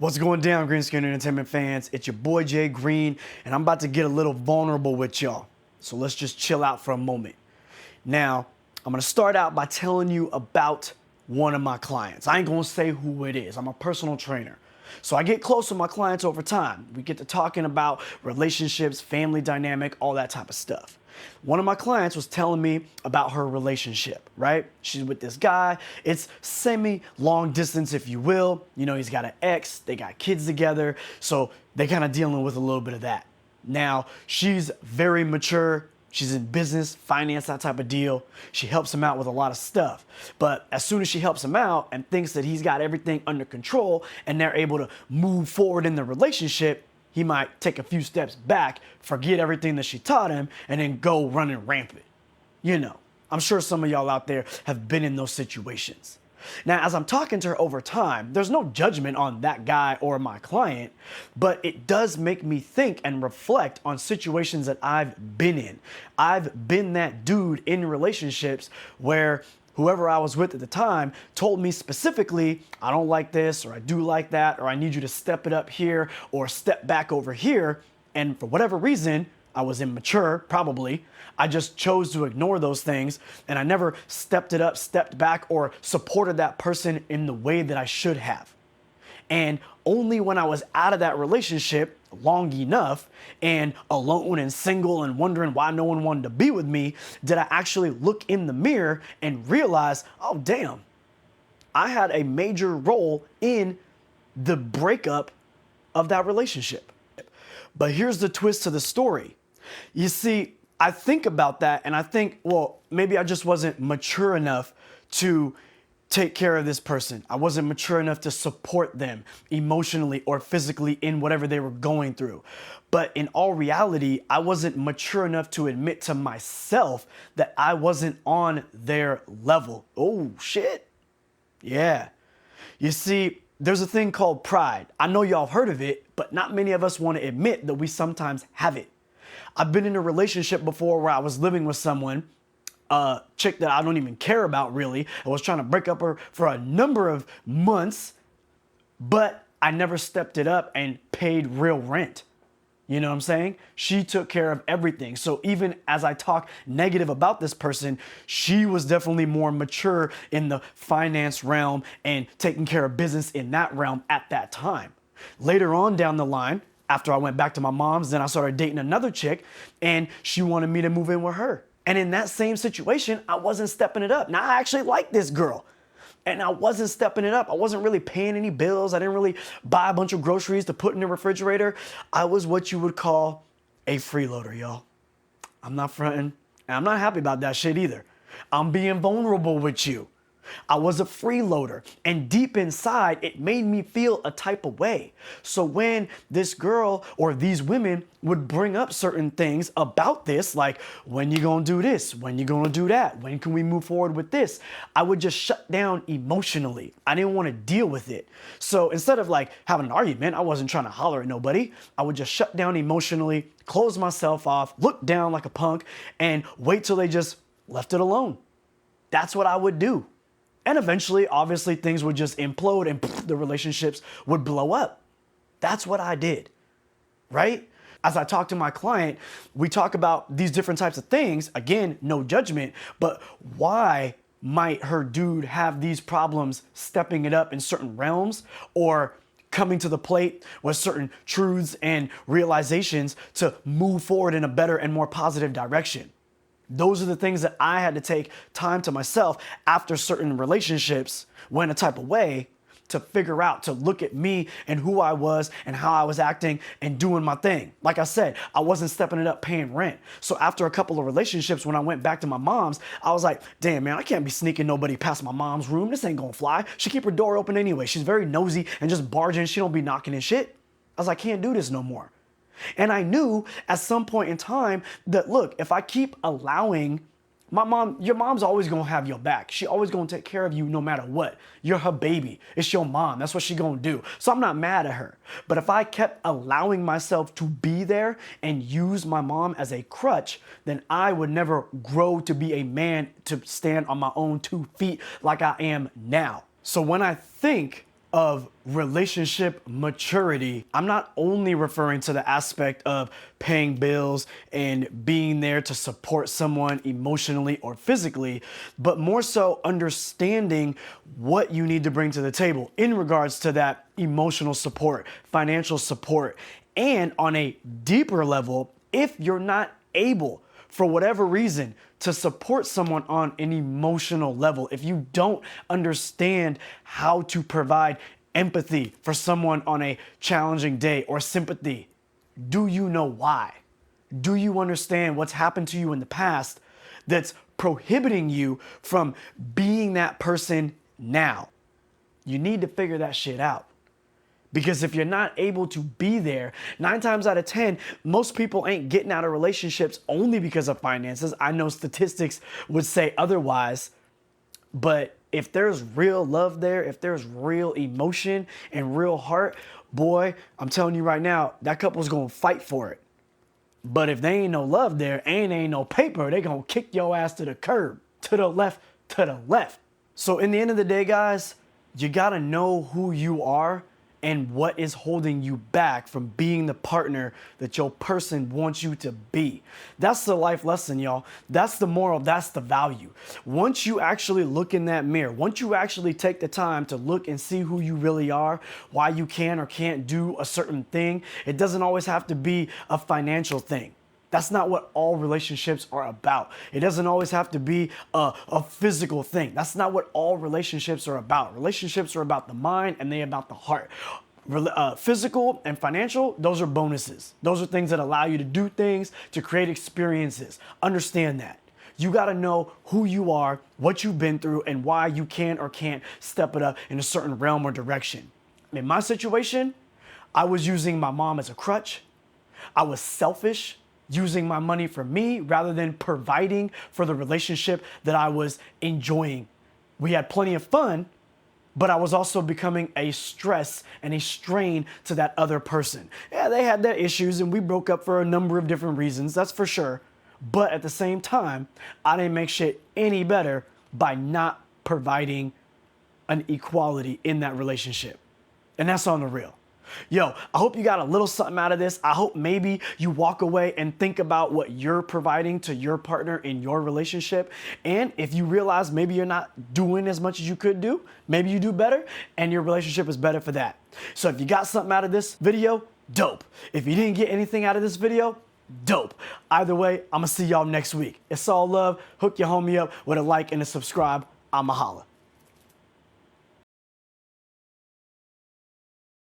What's going down, Green Screen Entertainment fans? It's your boy JGreene, and I'm about to get a little vulnerable with y'all. So let's just chill out for a moment. Now, I'm gonna start out by telling you about one of my clients. I ain't gonna say who it is. I'm a personal trainer. So I get close with my clients over time. We get to talking about relationships, family dynamic, all that type of stuff. One of my clients was telling me about her relationship, right? She's with this guy. It's semi-long distance, if you will. You know, he's got an ex, they got kids together, so they kind of dealing with a little bit of that. Now, she's very mature. She's in business, finance, that type of deal. She helps him out with a lot of stuff. But as soon as she helps him out and thinks that he's got everything under control and they're able to move forward in the relationship, he might take a few steps back, forget everything that she taught him, and then go running rampant. You know, I'm sure some of y'all out there have been in those situations. Now, as I'm talking to her over time, there's no judgment on that guy or my client, but it does make me think and reflect on situations that I've been in. I've been that dude in relationships where whoever I was with at the time told me specifically, I don't like this, or I do like that, or I need you to step it up here, or step back over here. And for whatever reason, I was immature, probably. I just chose to ignore those things, and I never stepped it up, stepped back, or supported that person in the way that I should have. And only when I was out of that relationship long enough and alone and single and wondering why no one wanted to be with me did I actually look in the mirror and realize, oh damn, I had a major role in the breakup of that relationship. But here's the twist to the story. You see, I think about that and I think, well, maybe I just wasn't mature enough to take care of this person. I wasn't mature enough to support them emotionally or physically in whatever they were going through. But in all reality, I wasn't mature enough to admit to myself that I wasn't on their level. Oh, shit. Yeah. You see, there's a thing called pride. I know y'all have heard of it, but not many of us want to admit that we sometimes have it. I've been in a relationship before where I was living with someone, a chick that I don't even care about really. I was trying to break up her for a number of months, but I never stepped it up and paid real rent. You know what I'm saying? She took care of everything. So even as I talk negative about this person, she was definitely more mature in the finance realm and taking care of business in that realm at that time. Later on down the line, after I went back to my mom's, then I started dating another chick and she wanted me to move in with her. And in that same situation, I wasn't stepping it up. Now, I actually like this girl and I wasn't stepping it up. I wasn't really paying any bills. I didn't really buy a bunch of groceries to put in the refrigerator. I was what you would call a freeloader, y'all. I'm not fronting and I'm not happy about that shit either. I'm being vulnerable with you. I was a freeloader, and deep inside, it made me feel a type of way. So when this girl or these women would bring up certain things about this, like, when you gonna do this? When you gonna do that? When can we move forward with this? I would just shut down emotionally. I didn't want to deal with it. So instead of like having an argument, I wasn't trying to holler at nobody. I would just shut down emotionally, close myself off, look down like a punk, and wait till they just left it alone. That's what I would do. And eventually, obviously, things would just implode and the relationships would blow up. That's what I did, right? As I talk to my client, we talk about these different types of things. Again, no judgment, but why might her dude have these problems stepping it up in certain realms or coming to the plate with certain truths and realizations to move forward in a better and more positive direction? Those are the things that I had to take time to myself after certain relationships went a type of way to figure out, to look at me and who I was and how I was acting and doing my thing. Like I said, I wasn't stepping it up paying rent. So after a couple of relationships, when I went back to my mom's, I was like, damn, man, I can't be sneaking nobody past my mom's room. This ain't gonna fly. She keep her door open anyway. She's very nosy and just barging. She don't be knocking and shit. I was like, can't do this no more. And I knew at some point in time that, look, if I keep allowing your mom's always gonna have your back. She always gonna take care of you no matter what. You're her baby. It's your mom. That's what she gonna do. So I'm not mad at her. But if I kept allowing myself to be there and use my mom as a crutch, then I would never grow to be a man to stand on my own 2 feet like I am now. So when I think of relationship maturity, I'm not only referring to the aspect of paying bills and being there to support someone emotionally or physically, but more so understanding what you need to bring to the table in regards to that emotional support, financial support, and on a deeper level, if you're not able, for whatever reason, to support someone on an emotional level, if you don't understand how to provide empathy for someone on a challenging day or sympathy, do you know why? Do you understand what's happened to you in the past that's prohibiting you from being that person now? You need to figure that shit out. Because if you're not able to be there, 9 times out of 10, most people ain't getting out of relationships only because of finances. I know statistics would say otherwise, but if there's real love there, if there's real emotion and real heart, boy, I'm telling you right now, that couple's gonna fight for it. But if they ain't no love there and ain't no paper, they gonna kick your ass to the curb, to the left, to the left. So in the end of the day, guys, you gotta know who you are and what is holding you back from being the partner that your person wants you to be. That's the life lesson, y'all. That's the moral, that's the value. Once you actually look in that mirror, once you actually take the time to look and see who you really are, why you can or can't do a certain thing, it doesn't always have to be a financial thing. That's not what all relationships are about. It doesn't always have to be a physical thing. That's not what all relationships are about. Relationships are about the mind and they're about the heart. Physical and financial, those are bonuses. Those are things that allow you to do things, to create experiences. Understand that. You got to know who you are, what you've been through, and why you can or can't step it up in a certain realm or direction. In my situation, I was using my mom as a crutch. I was selfish, using my money for me rather than providing for the relationship that I was enjoying. We had plenty of fun, but I was also becoming a stress and a strain to that other person. Yeah, they had their issues and we broke up for a number of different reasons, that's for sure. But at the same time, I didn't make shit any better by not providing an equality in that relationship. And that's on the real. Yo, I hope you got a little something out of this. I hope maybe you walk away and think about what you're providing to your partner in your relationship. And if you realize maybe you're not doing as much as you could do, maybe you do better and your relationship is better for that. So if you got something out of this video, dope. If you didn't get anything out of this video, dope. Either way, I'm gonna see y'all next week. It's all love. Hook your homie up with a like and a subscribe. I'ma holla.